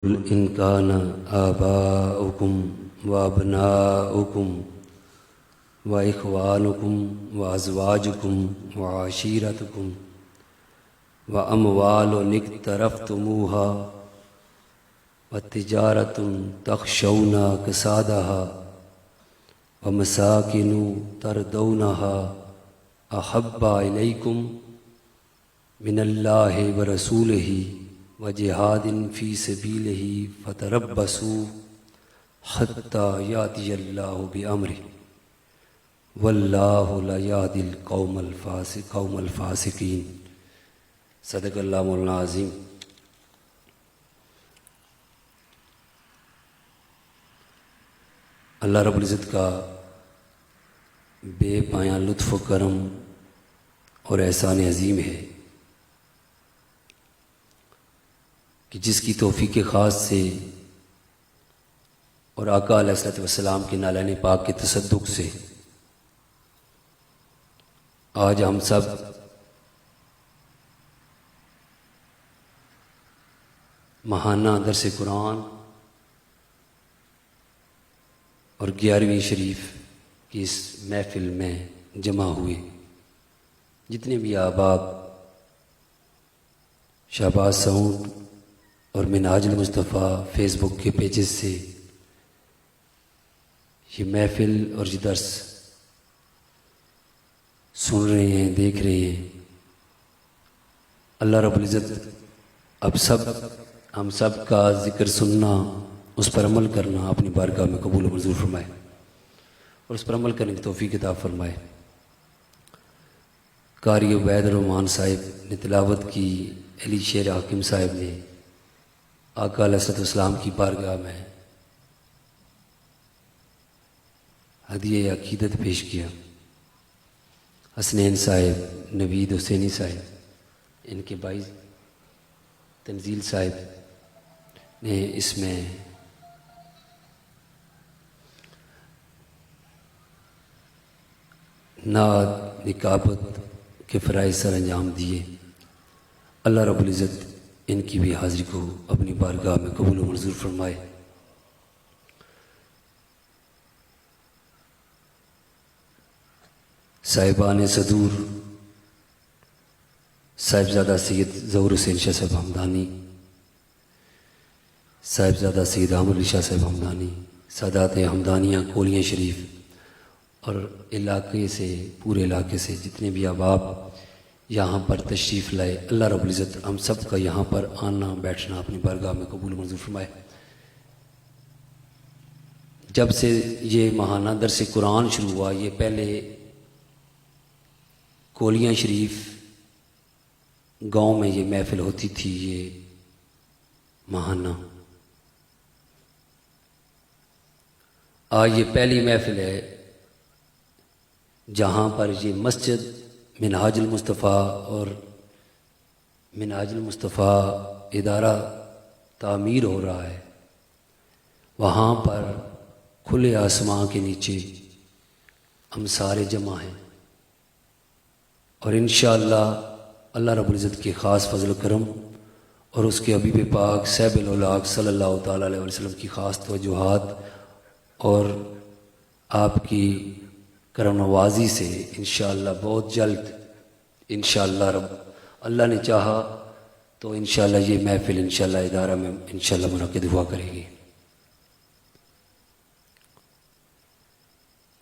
إن كان آباؤكم وأبناؤكم وإخوانكم وأزواجكم وعشيرتكم وأموال اقترفتموها وتجارة تخشون كسادها ومساكن ترضونها أحب إليكم من الله ورسوله وجهاد في سبيله فتربصوا حتى يأتي الله بأمره والله لا يهدي القوم الفاسقين. صدق اللہ مولانا عظیم. اللہ رب العزت کا بے پایاں لطف و کرم اور احسان عظیم ہے کہ جس کی توفیق خاص سے اور آقا علیہ الصلوۃ والسلام کے نالین پاک کے تصدق سے آج ہم سب ماہانہ درس قرآن اور 11ویں شریف کی اس محفل میں جمع ہوئے. جتنے بھی احباب شہباز ساؤنڈ اور منہاج المصطفیٰ فیس بک کے پیجز سے یہ محفل اور یہ درس سن رہے ہیں، دیکھ رہے ہیں، اللہ رب العزت اب ہم سب کا ذکر سننا، اس پر عمل کرنا اپنی بارگاہ میں قبول و منظور فرمائے اور اس پر عمل کرنے کی توفیق عطا فرمائے. قاری عبید الرحمن صاحب نے تلاوت کی، علی شیر حاکم صاحب نے آقا علیہ الصلوۃ والسلام کی بارگاہ میں ہدیہ عقیدت پیش کیا. حسنین صاحب، نوید حسینی صاحب، ان کے بھائی تنزیل صاحب نے اس میں نعت نکابت کے فرائض سر انجام دیے. اللہ رب العزت ان کی بھی حاضری کو اپنی بارگاہ میں قبول و منظور فرمائے. صاحبان صدور صاحبزادہ سید ظہور حسین شاہ صاحب ہمدانی، صاحبزادہ سید احمد علی شاہ صاحب ہمدانی، سادات ہمدانیہ کولیاں شریف اور علاقے سے، پورے علاقے سے جتنے بھی احباب یہاں پر تشریف لائے، اللہ رب العزت ہم سب کا یہاں پر آنا بیٹھنا اپنی بارگاہ میں قبول منظور فرمائے. جب سے یہ ماہانہ درس قرآن شروع ہوا، یہ پہلے کولیاں شریف گاؤں میں یہ محفل ہوتی تھی، یہ ماہانہ. آج یہ پہلی محفل ہے جہاں پر یہ مسجد منہاج المصطفیٰ اور منہاج المصطفیٰ ادارہ تعمیر ہو رہا ہے. وہاں پر کھلے آسمان کے نیچے ہم سارے جمع ہیں اور انشاءاللہ اللہ رب العزت کے خاص فضل و کرم اور اس کے حبیب پاک صاحب الاولاق صلی اللہ تعالیٰ علیہ وسلم کی خاص توجہات اور آپ کی کرم نوازی سے انشاءاللہ بہت جلد انشاءاللہ رب اللہ نے چاہا تو انشاءاللہ یہ محفل انشاءاللہ ادارہ میں انشاءاللہ منعقد ہوا کرے گی.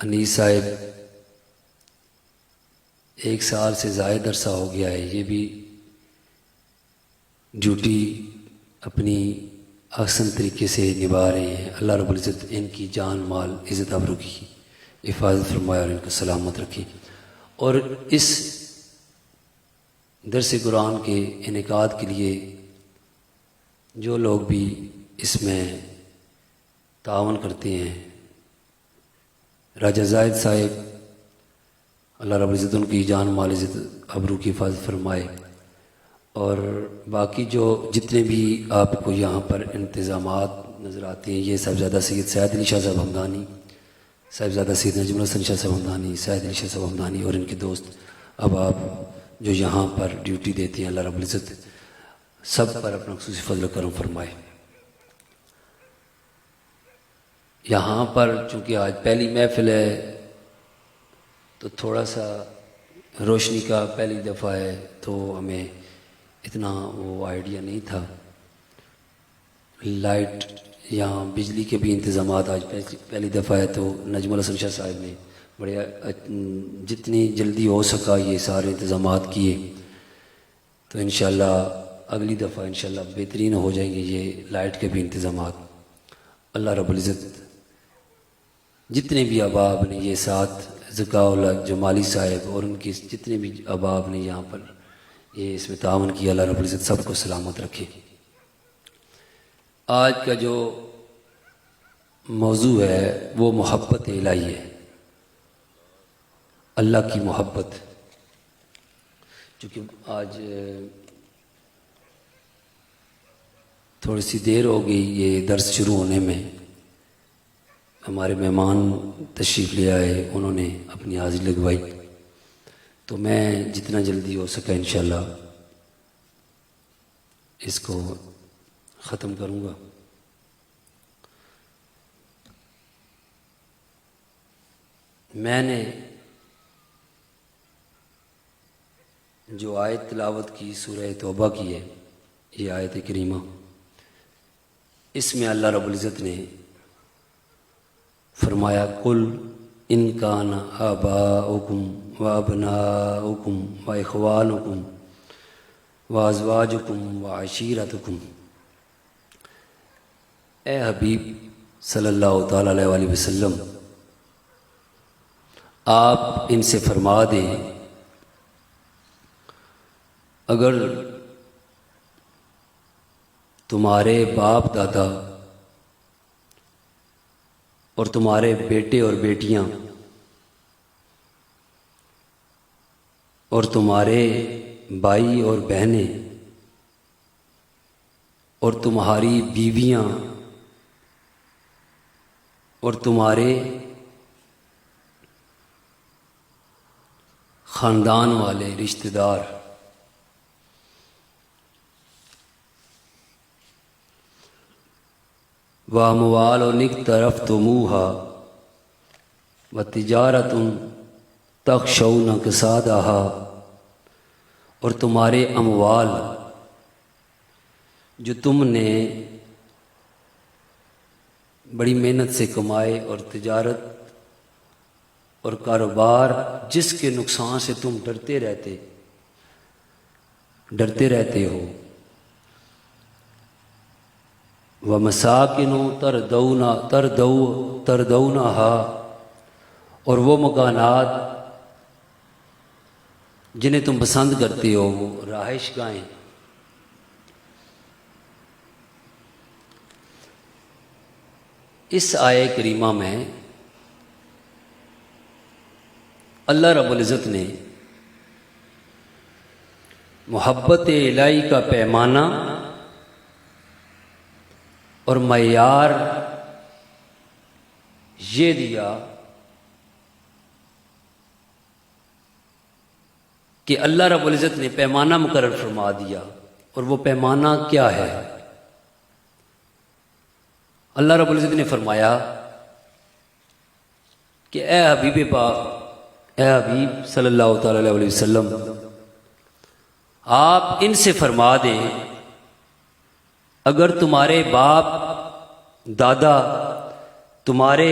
انیس صاحب 1 سال سے زائد عرصہ ہو گیا ہے، یہ بھی ڈیوٹی اپنی احسن طریقے سے نبھا رہے ہیں. اللہ رب العزت ان کی جان مال عزت آبرو کی حفاظت فرمائے اور ان کو سلامت رکھے. اور اس درس قرآن کے انعقاد کے لیے جو لوگ بھی اس میں تعاون کرتے ہیں، راجہ زاہد صاحب، اللہ رب العزت ان کی جان مال عزت آبرو کی حفاظت فرمائے. اور باقی جو جتنے بھی آپ کو یہاں پر انتظامات نظر آتے ہیں، یہ صاحبزادہ سید سید علی شاہ صاحب ہمدانی، صاحبزادہ سید نجم الحسن شاہ صاحب ہمدانی، سید علی شاہ صاحب ہمدانی اور ان کے دوست احباب جو یہاں پر ڈیوٹی دیتے ہیں، اللہ رب العزت سب پر اپنا خصوصی فضل و کرم فرمائے. یہاں پر چونکہ آج پہلی محفل ہے تو تھوڑا سا روشنی کا پہلی دفعہ ہے تو ہمیں اتنا وہ آئیڈیا نہیں تھا. لائٹ یہاں بجلی کے بھی انتظامات آج پہلی دفعہ ہے تو نجم الحسن شاہ صاحب نے بڑے جتنی جلدی ہو سکا یہ سارے انتظامات کیے. تو انشاءاللہ اگلی دفعہ انشاءاللہ بہترین ہو جائیں گے یہ لائٹ کے بھی انتظامات. اللہ رب العزت جتنے بھی احباب نے یہ ساتھ ذکاء اللہ جمالی صاحب اور ان کے جتنے بھی احباب نے یہاں پر یہ اس میں تعاون کیا، اللہ رب العزت سب کو سلامت رکھے. آج کا جو موضوع ہے وہ محبت الہی ہے، اللہ کی محبت. چونکہ آج تھوڑی سی دیر ہو گئی یہ درس شروع ہونے میں، ہمارے مہمان تشریف لے آئے، انہوں نے اپنی حاضری لگوائی، تو میں جتنا جلدی ہو سکا انشاءاللہ اس کو ختم کروں گا. میں نے جو آیت تلاوت کی سورہ توبہ کی ہے، یہ آیت کریمہ، اس میں اللہ رب العزت نے فرمایا قل ان کان آباؤکم و ابناؤکم و اخوانکم و ازواجکم و عشیرتکم. اے حبیب صلی اللہ تعالیٰ علیہ وآلہ وسلم، آپ ان سے فرما دیں اگر تمہارے باپ دادا اور تمہارے بیٹے اور بیٹیاں اور تمہارے بھائی اور بہنیں اور تمہاری بیویاں اور تمہارے خاندان والے رشتہ دار وَأَمْوَالٌ اقْتَرَفْتُمُوهَا وَتِجَارَةٌ تَخْشَوْنَ كَسَادَهَا، اور تمہارے اموال جو تم نے بڑی محنت سے کمائے، اور تجارت اور کاروبار جس کے نقصان سے تم ڈرتے رہتے ہو. وَمَسَاكِنُ تَرْضَوْنَهَا، اور وہ مکانات جنہیں تم پسند کرتے ہو، وہ رہائش گاہیں. اس آیہ کریمہ میں اللہ رب العزت نے محبت الہی کا پیمانہ اور معیار یہ دیا کہ اللہ رب العزت نے پیمانہ مقرر فرما دیا. اور وہ پیمانہ کیا ہے؟ اللہ رب العزت نے فرمایا کہ اے حبیب صلی اللہ تعالی علیہ وسلم، آپ ان سے فرما دیں اگر تمہارے باپ دادا، تمہارے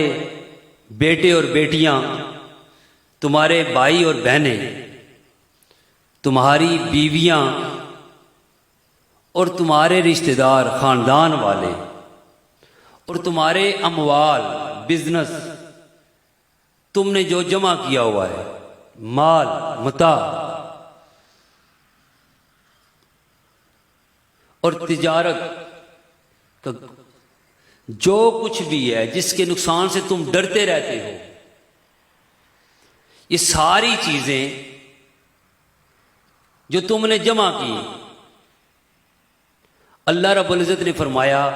بیٹے اور بیٹیاں، تمہارے بھائی اور بہنیں، تمہاری بیویاں اور تمہارے رشتہ دار خاندان والے، اور تمہارے اموال بزنس تم نے جو جمع کیا ہوا ہے، مال متاع اور تجارت کا جو کچھ بھی ہے جس کے نقصان سے تم ڈرتے رہتے ہو، یہ ساری چیزیں جو تم نے جمع کی، اللہ رب العزت نے فرمایا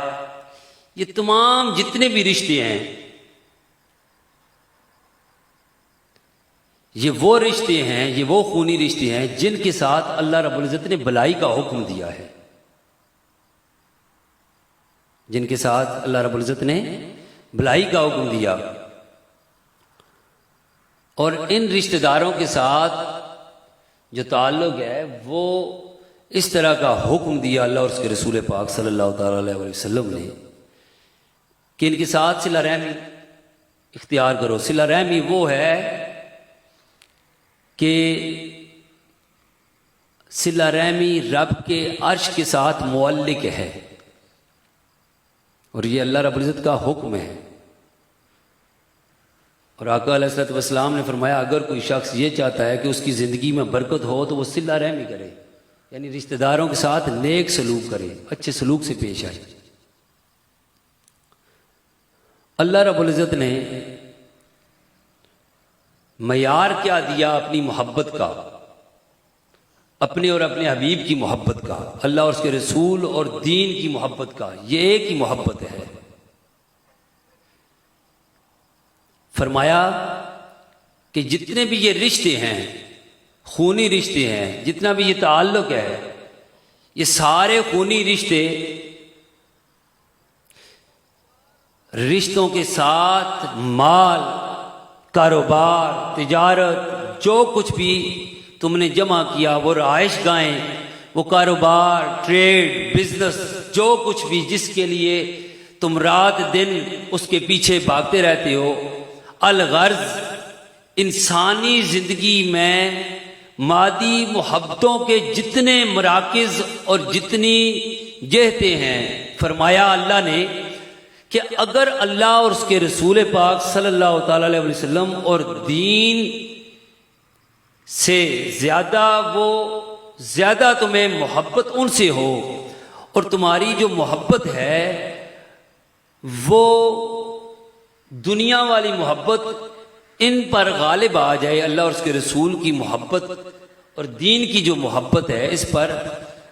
یہ تمام جتنے بھی رشتے ہیں، یہ وہ رشتے ہیں، یہ وہ خونی رشتے ہیں جن کے ساتھ اللہ رب العزت نے بلائی کا حکم دیا ہے، جن کے ساتھ اللہ رب العزت نے بھلائی کا حکم دیا، اور ان رشتہ داروں کے ساتھ جو تعلق ہے وہ اس طرح کا حکم دیا اللہ اور اس کے رسول پاک صلی اللہ تعالیٰ علیہ وسلم نے کہ ان کے ساتھ صلہ رحمی اختیار کرو۔ صلہ رحمی وہ ہے کہ صلہ رحمی رب کے عرش کے ساتھ معلق ہے، اور یہ اللہ رب العزت کا حکم ہے۔ اور آقا علیہ الصلوۃ والسلام نے فرمایا اگر کوئی شخص یہ چاہتا ہے کہ اس کی زندگی میں برکت ہو تو وہ صلہ رحمی کرے، یعنی رشتہ داروں کے ساتھ نیک سلوک کرے، اچھے سلوک سے پیش آئے۔ اللہ رب العزت نے معیار کیا دیا اپنی محبت کا، اپنے اور اپنے حبیب کی محبت کا، اللہ اور اس کے رسول اور دین کی محبت کا، یہ ایک ہی محبت ہے۔ فرمایا کہ جتنے بھی یہ رشتے ہیں، خونی رشتے ہیں، جتنا بھی یہ تعلق ہے، یہ سارے خونی رشتوں کے ساتھ مال، کاروبار، تجارت، جو کچھ بھی تم نے جمع کیا، وہ رہائش گاہیں، وہ کاروبار، ٹریڈ، بزنس، جو کچھ بھی جس کے لیے تم رات دن اس کے پیچھے بھاگتے رہتے ہو، الغرض انسانی زندگی میں مادی محبتوں کے جتنے مراکز اور جتنی جہتیں ہیں، فرمایا اللہ نے کہ اگر اللہ اور اس کے رسول پاک صلی اللہ تعالی علیہ وسلم اور دین سے زیادہ تمہیں محبت ان سے ہو، اور تمہاری جو محبت ہے وہ دنیا والی محبت ان پر غالب آ جائے، اللہ اور اس کے رسول کی محبت اور دین کی جو محبت ہے اس پر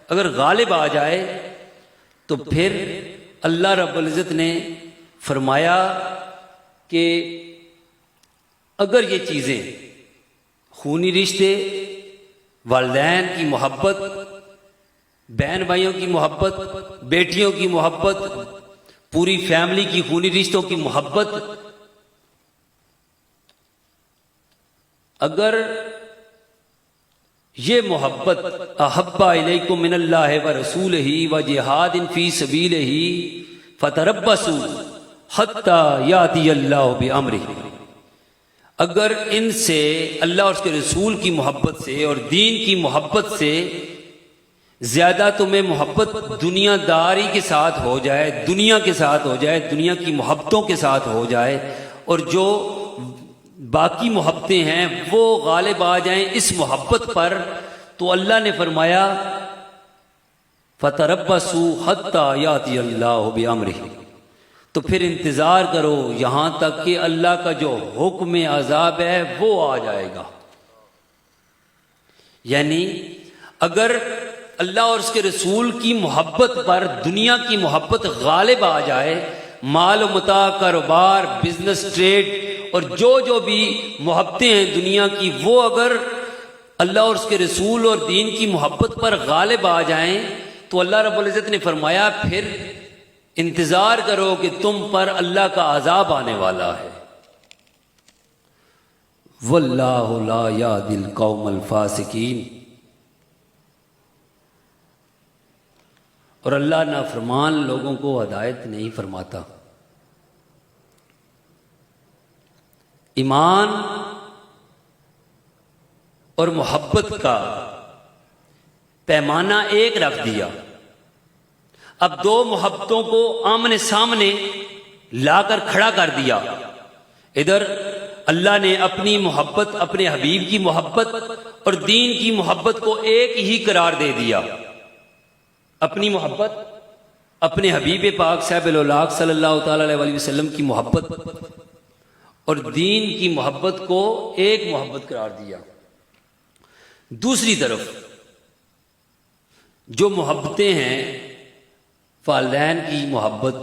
اگر غالب آ جائے، تو پھر اللہ رب العزت نے فرمایا کہ اگر یہ چیزیں خونی رشتے، والدین کی محبت، بہن بھائیوں کی محبت، بیٹیوں کی محبت، پوری فیملی کی خونی رشتوں کی محبت، اگر یہ محبت احب الیکم من اللہ ورسولہ وجہاد فی سبیلہ فتربصوا حتی یاتی اللہ بامرہ، اگر ان سے اللہ اور اس کے رسول کی محبت سے اور دین کی محبت سے زیادہ تمہیں محبت دنیا داری کے ساتھ ہو جائے، دنیا کے ساتھ ہو جائے، دنیا کی محبتوں کے ساتھ ہو جائے، اور جو باقی محبتیں ہیں وہ غالب آ جائیں اس محبت پر، تو اللہ نے فرمایا فَتَرَبَّصُوا حَتَّى يَأْتِيَ اللَّهُ بِأَمْرِهِ، تو پھر انتظار کرو یہاں تک کہ اللہ کا جو حکم عذاب ہے وہ آ جائے گا۔ یعنی اگر اللہ اور اس کے رسول کی محبت پر دنیا کی محبت غالب آ جائے، مال و متاع، کاروبار، بزنس، ٹریڈ اور جو بھی محبتیں ہیں دنیا کی، وہ اگر اللہ اور اس کے رسول اور دین کی محبت پر غالب آ جائیں، تو اللہ رب العزت نے فرمایا پھر انتظار کرو کہ تم پر اللہ کا عذاب آنے والا ہے۔ واللہ لا یہدی القوم الفاسقین، اور اللہ نافرمان لوگوں کو ہدایت نہیں فرماتا۔ ایمان اور محبت کا پیمانہ ایک رکھ دیا، اب دو محبتوں کو آمنے سامنے لا کر کھڑا کر دیا۔ ادھر اللہ نے اپنی محبت، اپنے حبیب کی محبت اور دین کی محبت کو ایک ہی قرار دے دیا، اپنی محبت، اپنے حبیب پاک صاحب الاولاق صلی اللہ تعالی علیہ وسلم کی محبت اور دین کی محبت کو ایک محبت قرار دیا۔ دوسری طرف جو محبتیں ہیں، والدین کی محبت،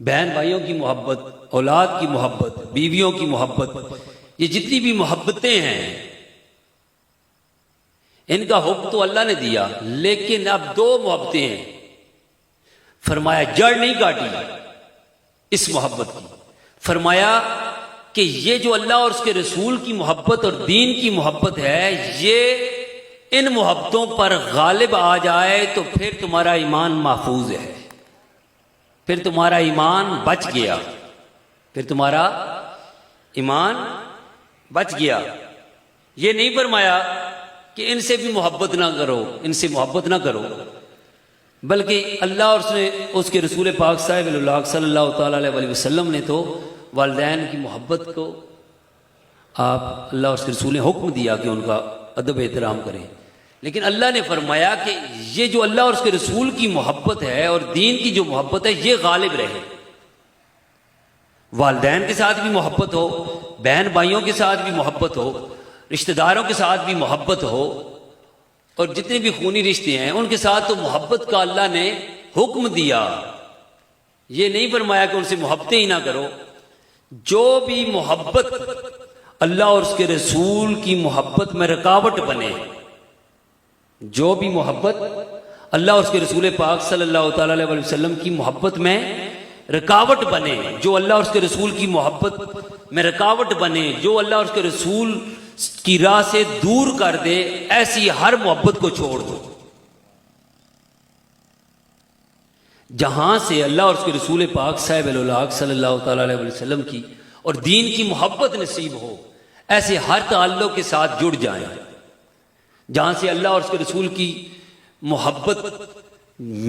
بہن بھائیوں کی محبت، اولاد کی محبت، بیویوں کی محبت، یہ جتنی بھی محبتیں ہیں ان کا حکم تو اللہ نے دیا، لیکن اب دو محبتیں ہیں، فرمایا جڑ نہیں کاٹی اس محبت کی، فرمایا کہ یہ جو اللہ اور اس کے رسول کی محبت اور دین کی محبت ہے، یہ ان محبتوں پر غالب آ جائے تو پھر تمہارا ایمان محفوظ ہے، پھر تمہارا ایمان بچ گیا، پھر تمہارا ایمان بچ گیا۔ یہ نہیں فرمایا کہ ان سے بھی محبت نہ کرو، ان سے محبت نہ کرو، بلکہ اللہ اور اس کے رسول پاک صاحب اللہ صلی اللہ تعالیٰ علیہ وسلم نے تو والدین کی محبت کو آپ اللہ اور اس کے رسول نے حکم دیا کہ ان کا ادب احترام کریں، لیکن اللہ نے فرمایا کہ یہ جو اللہ اور اس کے رسول کی محبت ہے اور دین کی جو محبت ہے یہ غالب رہے۔ والدین کے ساتھ بھی محبت ہو، بہن بھائیوں کے ساتھ بھی محبت ہو، رشتہ داروں کے ساتھ بھی محبت ہو، اور جتنے بھی خونی رشتے ہیں ان کے ساتھ تو محبت کا اللہ نے حکم دیا۔ یہ نہیں فرمایا کہ ان سے محبتیں ہی نہ کرو۔ جو بھی محبت اللہ اور اس کے رسول کی محبت میں رکاوٹ بنے، جو بھی محبت اللہ اور اس کے رسول پاک صلی اللہ تعالیٰ علیہ وسلم کی محبت میں رکاوٹ بنے، جو اللہ اور اس کے رسول کی محبت میں رکاوٹ بنے، جو اللہ اور اس کے رسول کی راہ سے دور کر دے، ایسی ہر محبت کو چھوڑ دو۔ جہاں سے اللہ اور اس کے رسول پاک صاحب اللہ صلی اللہ تعالیٰ علیہ وسلم کی اور دین کی محبت نصیب ہو، ایسے ہر تعلق کے ساتھ جڑ جائیں۔ جہاں سے اللہ اور اس کے رسول کی محبت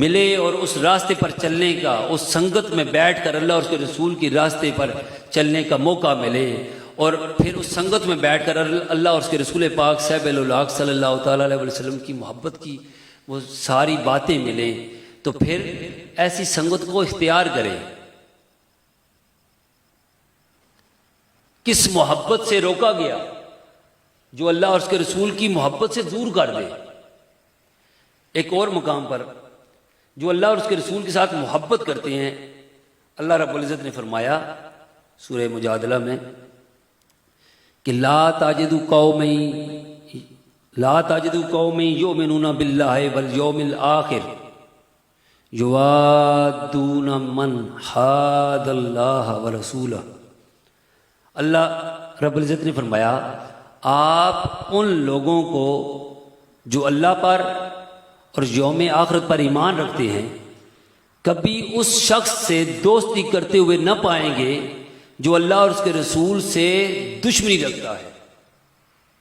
ملے اور اس راستے پر چلنے کا، اس سنگت میں بیٹھ کر اللہ اور اس کے رسول کی راستے پر چلنے کا موقع ملے، اور پھر اس سنگت میں بیٹھ کر اللہ اور اس کے رسول پاک صاحب اللہ صلی اللہ تعالیٰ علیہ وسلم کی محبت کی وہ ساری باتیں ملیں، تو پھر ایسی سنگت کو اختیار کریں۔ کس محبت سے روکا گیا؟ جو اللہ اور اس کے رسول کی محبت سے دور کر دے۔ ایک اور مقام پر جو اللہ اور اس کے رسول کے ساتھ محبت کرتے ہیں، اللہ رب العزت نے فرمایا سورہ مجادلہ میں کہ لا تجد قوم یؤمنون باللہ والیوم الآخر یوادون من حاد اللہ ورسولہ۔ اللہ رب العزت نے فرمایا آپ ان لوگوں کو جو اللہ پر اور یوم آخرت پر ایمان رکھتے ہیں کبھی اس شخص سے دوستی کرتے ہوئے نہ پائیں گے جو اللہ اور اس کے رسول سے دشمنی رکھتا ہے،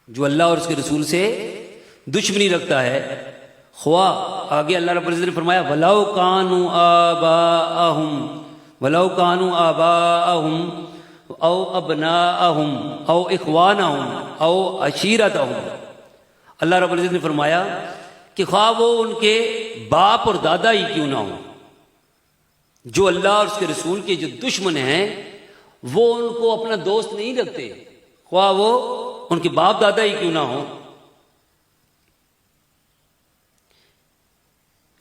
جو اللہ اور اس کے رسول سے دشمنی رکھتا ہے، خواہ آگے اللہ رب العزت نے فرمایا وَلَوْ كَانُوا آبَاءَهُمْ او ابناءہم او اخوانہم او عشیرتہم۔ اللہ رب العزت نے فرمایا کہ خواہ وہ ان کے باپ اور دادا ہی کیوں نہ ہوں، جو اللہ اور اس کے رسول کے جو دشمن ہیں وہ ان کو اپنا دوست نہیں رکھتے، خواہ وہ ان کے باپ دادا ہی کیوں نہ ہوں،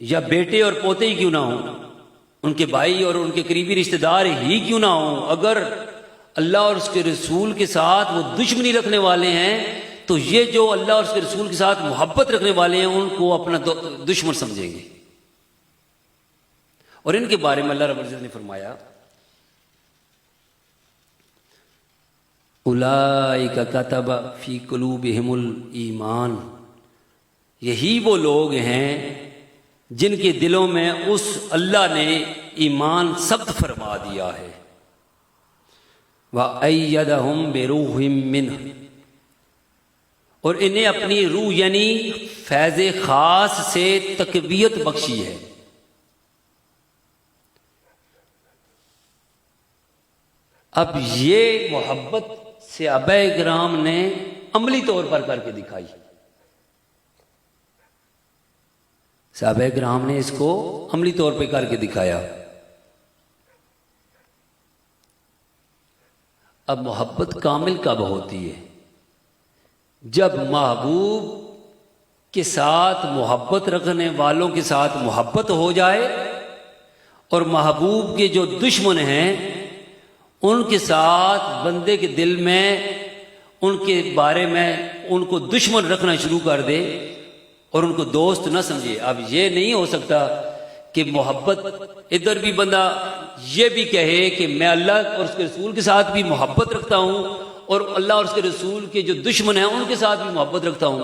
یا بیٹے اور پوتے ہی کیوں نہ ہوں، ان کے بھائی اور ان کے قریبی رشتہ دار ہی کیوں نہ ہوں، اگر اللہ اور اس کے رسول کے ساتھ وہ دشمنی رکھنے والے ہیں تو یہ جو اللہ اور اس کے رسول کے ساتھ محبت رکھنے والے ہیں ان کو اپنا دشمن سمجھیں گے۔ اور ان کے بارے میں اللہ رب العزت نے فرمایا اولئک کتب فی قلوبہم الایمان، یہی وہ لوگ ہیں جن کے دلوں میں اس اللہ نے ایمان ثبت فرما دیا ہے۔ وَأَيَّدَهُمْ بِرُوحٍ مِّنْهُ، اور انہیں اپنی روح یعنی فیض خاص سے تقویت بخشی ہے۔ اب یہ محبت صحابہ کرام نے عملی طور پر کر کے دکھائی، صحابہ کرام نے اس کو عملی طور پہ کر کے دکھایا۔ اب محبت کامل کب ہوتی ہے؟ جب محبوب کے ساتھ محبت رکھنے والوں کے ساتھ محبت ہو جائے اور محبوب کے جو دشمن ہیں ان کے ساتھ بندے کے دل میں ان کے بارے میں ان کو دشمن رکھنا شروع کر دے اور ان کو دوست نہ سمجھے۔ اب یہ نہیں ہو سکتا کہ محبت ادھر بھی بندہ یہ بھی کہے کہ میں اللہ اور اس کے رسول کے ساتھ بھی محبت رکھتا ہوں اور اللہ اور اس کے رسول کے جو دشمن ہیں ان کے ساتھ بھی محبت رکھتا ہوں،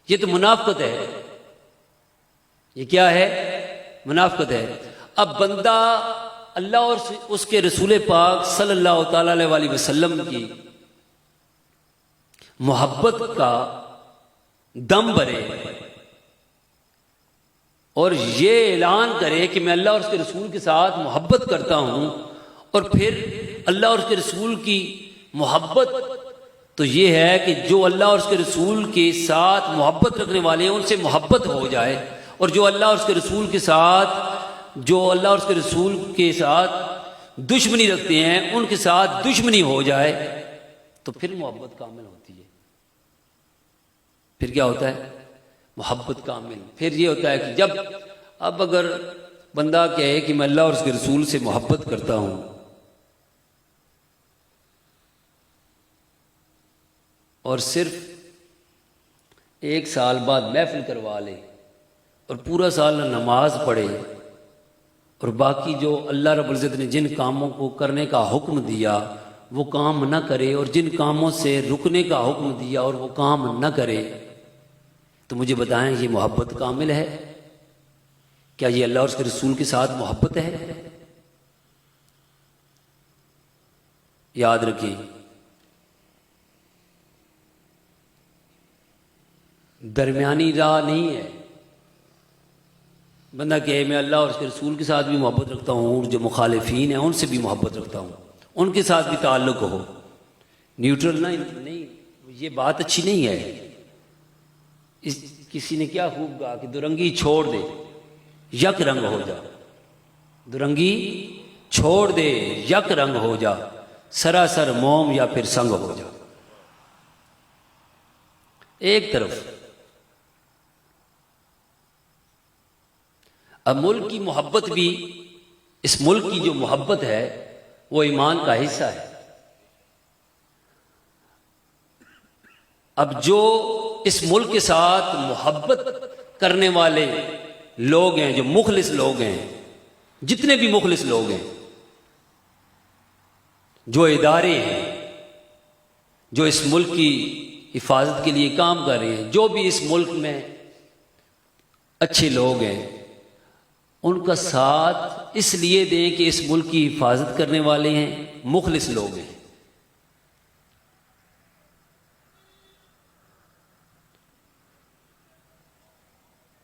یہ تو منافقت ہے۔ یہ کیا ہے؟ منافقت ہے۔ اب بندہ اللہ اور اس کے رسول پاک صلی اللہ تعالی علیہ وسلم کی محبت کا دم بھرے اور یہ اعلان کرے کہ میں اللہ اور اس کے رسول کے ساتھ محبت کرتا ہوں، اور پھر اللہ اور اس کے رسول کی محبت تو یہ ہے کہ جو اللہ اور اس کے رسول کے ساتھ محبت رکھنے والے ہیں ان سے محبت ہو جائے، اور جو اللہ اور اس کے رسول کے ساتھ دشمنی رکھتے ہیں ان کے ساتھ دشمنی ہو جائے، تو پھر محبت کامل ہوتی ہے۔ پھر کیا ہوتا ہے؟ محبت کامل۔ پھر یہ ہوتا ہے کہ جب اب اگر بندہ کہے کہ میں اللہ اور اس کے رسول سے محبت کرتا ہوں، اور صرف ایک سال بعد محفل کروا لے اور پورا سال نہ نماز پڑھے، اور باقی جو اللہ رب العزت نے جن کاموں کو کرنے کا حکم دیا وہ کام نہ کرے، اور جن کاموں سے رکنے کا حکم دیا اور وہ کام نہ کرے، تو مجھے بتائیں یہ محبت کامل ہے؟ کیا یہ اللہ اور اس کے رسول کے ساتھ محبت ہے؟ یاد رکھیں، درمیانی راہ نہیں ہے۔ بندہ کہے میں اللہ اور اس کے رسول کے ساتھ بھی محبت رکھتا ہوں، اور جو مخالفین ہیں ان سے بھی محبت رکھتا ہوں، ان کے ساتھ بھی تعلق ہو، نیوٹرل نہیں، یہ بات اچھی نہیں ہے۔ کسی نے کیا خوب کہا کہ درنگی چھوڑ دے یک رنگ ہو جا، درنگی چھوڑ دے یک رنگ ہو جا، سراسر موم یا پھر سنگ ہو جا۔ ایک طرف اب ملک کی محبت بھی، اس ملک کی جو محبت ہے وہ ایمان کا حصہ ہے۔ اب جو اس ملک کے ساتھ محبت کرنے والے لوگ ہیں، جو مخلص لوگ ہیں، جتنے بھی مخلص لوگ ہیں، جو ادارے ہیں، جو اس ملک کی حفاظت کے لیے کام کر رہے ہیں، جو بھی اس ملک میں اچھے لوگ ہیں، ان کا ساتھ اس لیے دیں کہ اس ملک کی حفاظت کرنے والے ہیں، مخلص لوگ ہیں۔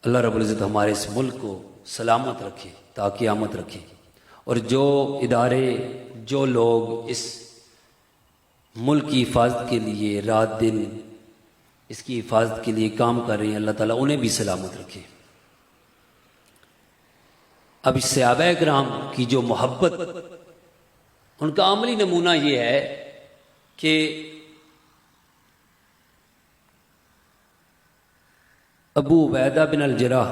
اللہ رب العزت ہمارے اس ملک کو سلامت رکھے تا قیامت رکھے، اور جو ادارے، جو لوگ اس ملک کی حفاظت کے لیے رات دن اس کی حفاظت کے لیے کام کر رہے ہیں، اللہ تعالیٰ انہیں بھی سلامت رکھے۔ اب اس صحابہ کرام کی جو محبت، ان کا عملی نمونہ یہ ہے کہ ابو عبیدہ بن الجراح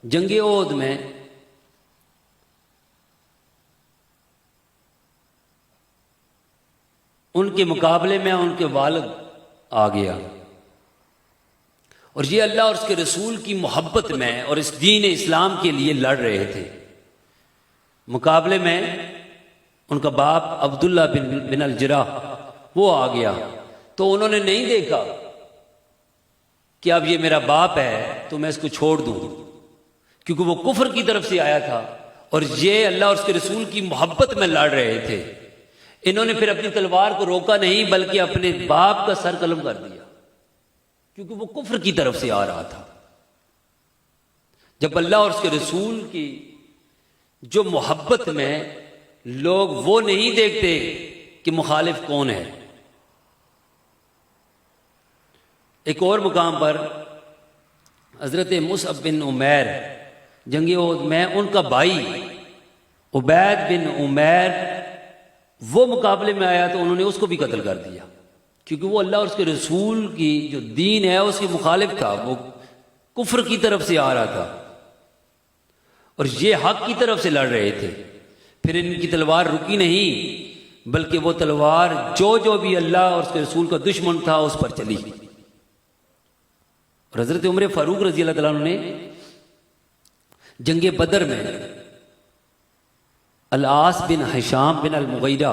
جنگ احد میں ان کے مقابلے میں ان کے والد آ گیا، اور یہ اللہ اور اس کے رسول کی محبت میں اور اس دین اسلام کے لیے لڑ رہے تھے۔ مقابلے میں ان کا باپ عبداللہ بن الجراح وہ آ گیا، تو انہوں نے نہیں دیکھا کہ اب یہ میرا باپ ہے تو میں اس کو چھوڑ دوں، کیونکہ وہ کفر کی طرف سے آیا تھا اور یہ اللہ اور اس کے رسول کی محبت میں لڑ رہے تھے۔ انہوں نے پھر اپنی تلوار کو روکا نہیں، بلکہ اپنے باپ کا سر قلم کر دیا، کیونکہ وہ کفر کی طرف سے آ رہا تھا۔ جب اللہ اور اس کے رسول کی جو محبت میں لوگ وہ نہیں دیکھتے کہ مخالف کون ہے۔ ایک اور مقام پر حضرت مصعب بن عمیر جنگ احد میں ان کا بھائی عبید بن عمیر وہ مقابلے میں آیا تو انہوں نے اس کو بھی قتل کر دیا، کیونکہ وہ اللہ اور اس کے رسول کی جو دین ہے اس کے مخالف تھا، وہ کفر کی طرف سے آ رہا تھا اور یہ حق کی طرف سے لڑ رہے تھے۔ پھر ان کی تلوار رکی نہیں، بلکہ وہ تلوار جو بھی اللہ اور اس کے رسول کا دشمن تھا اس پر چلی۔ اور حضرت عمر فاروق رضی اللہ تعالیٰ عنہ نے جنگ بدر میں العاص بن ہشام بن المغیرہ،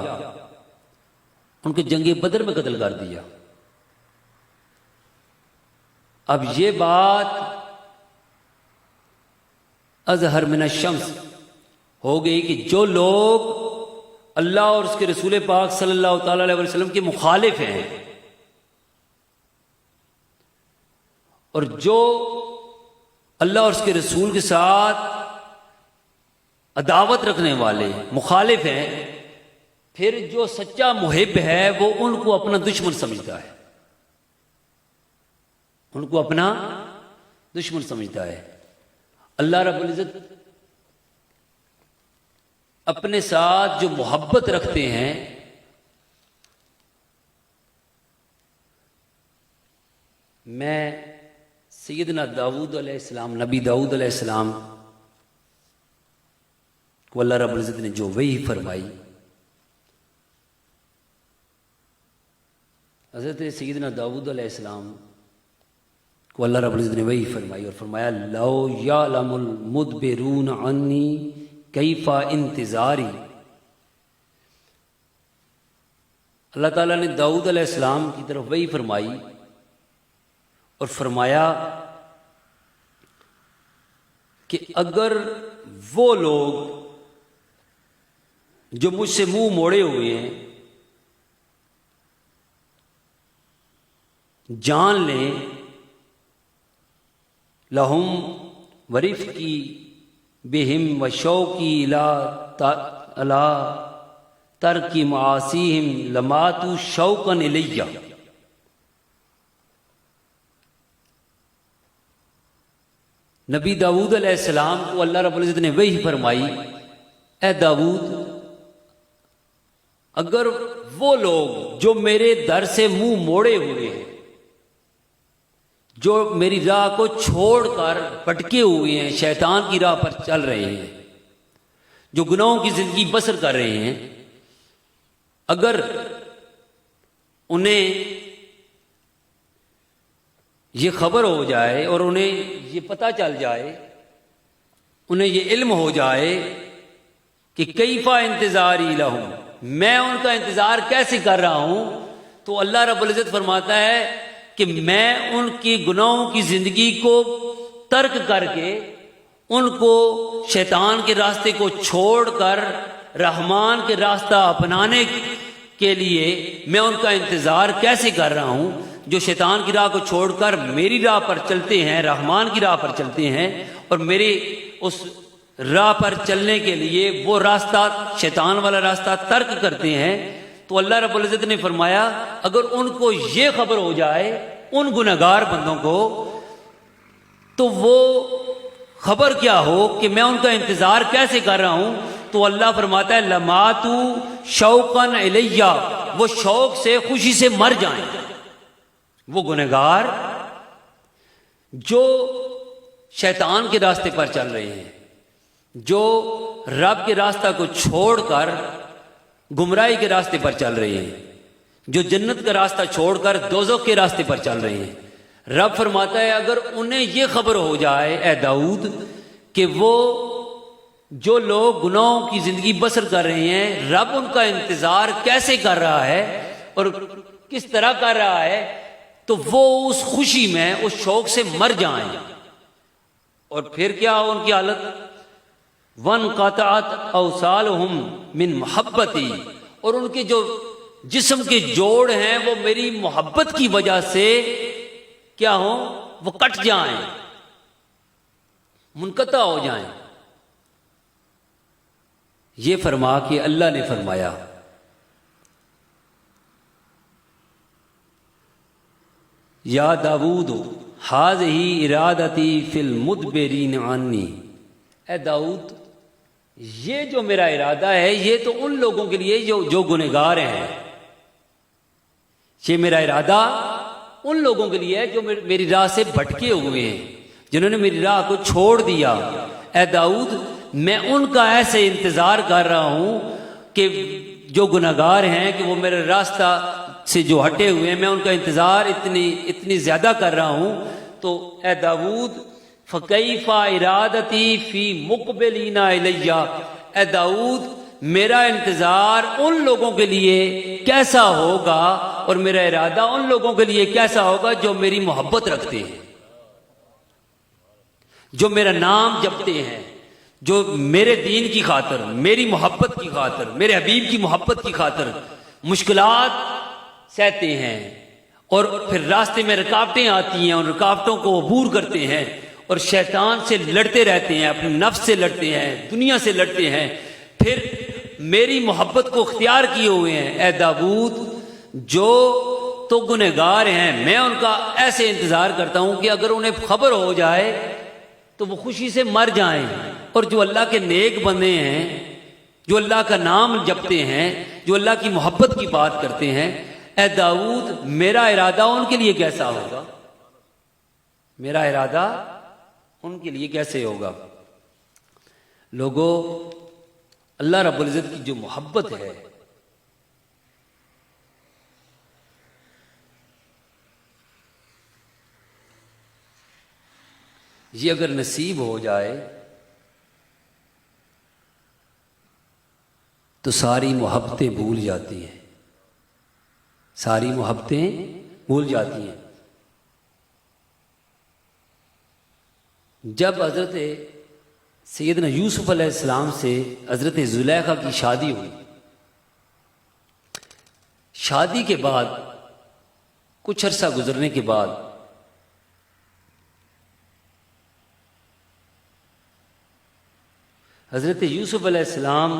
ان کو جنگ بدر میں قتل کر دیا۔ اب یہ بات اظہر من الشمس ہو گئی کہ جو لوگ اللہ اور اس کے رسول پاک صلی اللہ تعالی علیہ وسلم کے مخالف ہیں، اور جو اللہ اور اس کے رسول کے ساتھ عداوت رکھنے والے مخالف ہیں، پھر جو سچا محب ہے وہ ان کو اپنا دشمن سمجھتا ہے، ان کو اپنا دشمن سمجھتا ہے۔ اللہ رب العزت اپنے ساتھ جو محبت رکھتے ہیں میں سیدنا داؤد علیہ السلام، نبی داؤد علیہ السلام کو اللہ رب العزت نے جو وحی فرمائی، حضرت سیدنا داؤد علیہ السلام کو اللہ رب العزت نے وحی فرمائی اور فرمایا لو یعلم المدبرون عنی کیف انتظاری۔ اللہ تعالیٰ نے داؤد علیہ السلام کی طرف وحی فرمائی اور فرمایا کہ اگر وہ لوگ جو مجھ سے منہ موڑے ہوئے ہیں جان لیں لہم ورفقی بہم وشوقی الی ترک معاصیہم لماتوا شوقا الی۔ نبی داؤد علیہ السلام کو اللہ رب العزت نے وحی فرمائی، اے داؤد اگر وہ لوگ جو میرے در سے منہ موڑے ہوئے ہیں، جو میری راہ کو چھوڑ کر بھٹکے ہوئے ہیں، شیطان کی راہ پر چل رہے ہیں، جو گناہوں کی زندگی بسر کر رہے ہیں، اگر انہیں یہ خبر ہو جائے اور انہیں یہ پتہ چل جائے، انہیں یہ علم ہو جائے کہ کیفا انتظاری لہم، میں ان کا انتظار کیسے کر رہا ہوں، تو اللہ رب العزت فرماتا ہے کہ میں ان کی گناہوں کی زندگی کو ترک کر کے ان کو شیطان کے راستے کو چھوڑ کر رحمان کے راستہ اپنانے کے لیے میں ان کا انتظار کیسے کر رہا ہوں، جو شیطان کی راہ کو چھوڑ کر میری راہ پر چلتے ہیں، رحمان کی راہ پر چلتے ہیں، اور میری اس راہ پر چلنے کے لیے وہ راستہ شیطان والا راستہ ترک کرتے ہیں، تو اللہ رب العزت نے فرمایا اگر ان کو یہ خبر ہو جائے ان گنہگار بندوں کو، تو وہ خبر کیا ہو کہ میں ان کا انتظار کیسے کر رہا ہوں، تو اللہ فرماتا ہے لماتوا شوقا الیہ، وہ شوق سے خوشی سے مر جائیں، وہ گنہگار جو شیطان کے راستے پر چل رہے ہیں، جو رب کے راستہ کو چھوڑ کر گمراہی کے راستے پر چل رہے ہیں، جو جنت کا راستہ چھوڑ کر دوزخ کے راستے پر چل رہے ہیں، رب فرماتا ہے اگر انہیں یہ خبر ہو جائے اے داؤد کہ وہ جو لوگ گناہوں کی زندگی بسر کر رہے ہیں، رب ان کا انتظار کیسے کر رہا ہے اور کس طرح کر رہا ہے، تو وہ اس خوشی میں اس شوق سے مر جائیں، اور پھر کیا ہو ان کی حالت، وانقطعت اوصالہم من محبتی، اور ان کے جو جسم کے جوڑ ہیں وہ میری محبت کی وجہ سے کیا ہوں، وہ کٹ جائیں، منقطع ہو جائیں۔ یہ فرما کہ اللہ نے فرمایا یا داؤد ھذہ ارادتی فی المدبرین عنی، اے داؤد یہ جو میرا ارادہ ہے یہ تو ان لوگوں کے لیے جو گنہگار ہیں، یہ میرا ارادہ ان لوگوں کے لیے ہے جو میری راہ سے بھٹکے ہوئے ہیں، جنہوں نے میری راہ کو چھوڑ دیا۔ اے داؤد میں ان کا ایسے انتظار کر رہا ہوں کہ جو گنہگار ہیں، کہ وہ میرے راستہ سے جو ہٹے ہوئے ہیں، میں ان کا انتظار اتنی زیادہ کر رہا ہوں۔ تو اے داؤد فَكَيْفَ إِرَادَتِي فِي مُقْبِلِينَ إِلَيَّ، اے داؤد میرا انتظار ان لوگوں کے لیے کیسا ہوگا اور میرا ارادہ ان لوگوں کے لیے کیسا ہوگا جو میری محبت رکھتے ہیں، جو میرا نام جپتے ہیں، جو میرے دین کی خاطر، میری محبت کی خاطر، میرے حبیب کی محبت کی خاطر مشکلات سہتے ہیں، اور پھر راستے میں رکاوٹیں آتی ہیں، اور رکاوٹوں کو عبور کرتے ہیں، اور شیطان سے لڑتے رہتے ہیں، اپنے نفس سے لڑتے ہیں، دنیا سے لڑتے ہیں، پھر میری محبت کو اختیار کیے ہوئے ہیں۔ اے داؤد، جو تو گنہگار ہیں، میں ان کا ایسے انتظار کرتا ہوں کہ اگر انہیں خبر ہو جائے تو وہ خوشی سے مر جائیں، اور جو اللہ کے نیک بندے ہیں، جو اللہ کا نام جپتے ہیں، جو اللہ کی محبت کی بات کرتے ہیں، اے داؤد میرا ارادہ ان کے لیے کیسا ہوگا، میرا ارادہ ان کے لیے کیسے ہوگا۔ لوگوں، اللہ رب العزت کی جو محبت ہے، یہ اگر نصیب ہو جائے تو ساری محبتیں بھول جاتی ہیں، ساری محبتیں بھول جاتی ہیں۔ جب حضرت سیدنا یوسف علیہ السلام سے حضرت زلیخا کی شادی ہوئی، شادی کے بعد کچھ عرصہ گزرنے کے بعد حضرت یوسف علیہ السلام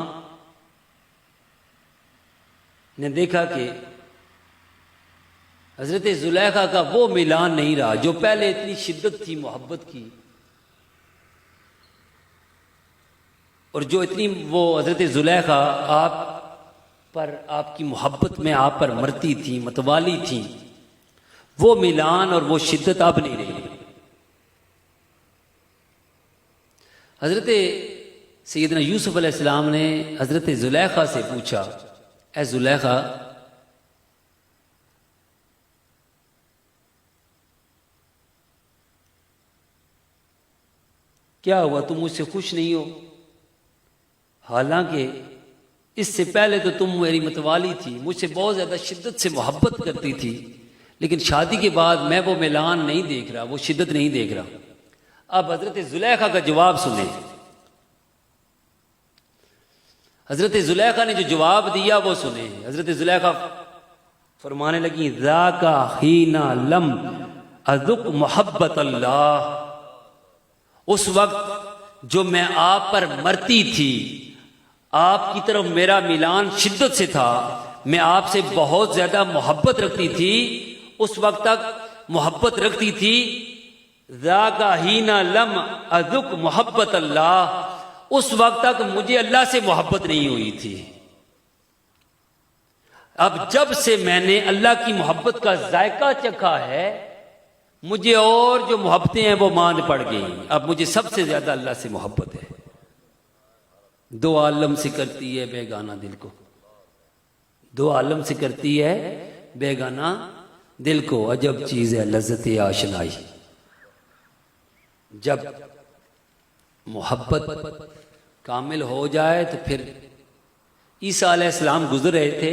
نے دیکھا کہ حضرت زلیخا کا وہ ملان نہیں رہا جو پہلے اتنی شدت تھی محبت کی، اور جو اتنی وہ حضرت زلیخا آپ کی محبت میں آپ پر مرتی تھی، متوالی تھی، وہ ملان اور وہ شدت اب نہیں رہی۔ حضرت سیدنا یوسف علیہ السلام نے حضرت زلیخا سے پوچھا، اے زلیخا، کیا ہوا، تم مجھ سے خوش نہیں ہو؟ حالانکہ اس سے پہلے تو تم میری متوالی تھی، مجھ سے بہت زیادہ شدت سے محبت کرتی تھی، لیکن شادی کے بعد میں وہ ملان نہیں دیکھ رہا، وہ شدت نہیں دیکھ رہا۔ اب حضرت زلیخا کا جواب سنیں۔ حضرت زلیخا نے جو جواب دیا وہ سنیں۔ حضرت زلیخا فرمانے لگی، ذاک حین لم اذق محبت اللہ، اس وقت جو میں آپ پر مرتی تھی، آپ کی طرف میرا ملان شدت سے تھا، میں آپ سے بہت زیادہ محبت رکھتی تھی، اس وقت تک محبت رکھتی تھی۔ ذاک حین لم اذق محبت اللہ، اس وقت تک مجھے اللہ سے محبت نہیں ہوئی تھی۔ اب جب سے میں نے اللہ کی محبت کا ذائقہ چکھا ہے، مجھے اور جو محبتیں ہیں وہ ماند پڑ گئیں۔ اب مجھے سب سے زیادہ اللہ سے محبت ہے۔ دو عالم سے کرتی ہے بیگانہ دل کو، دو عالم سے کرتی ہے بیگانہ دل کو، عجب چیز ہے لذت آشنائی۔ جب محبت کامل ہو جائے تو پھر عیسیٰ علیہ السلام گزر رہے تھے،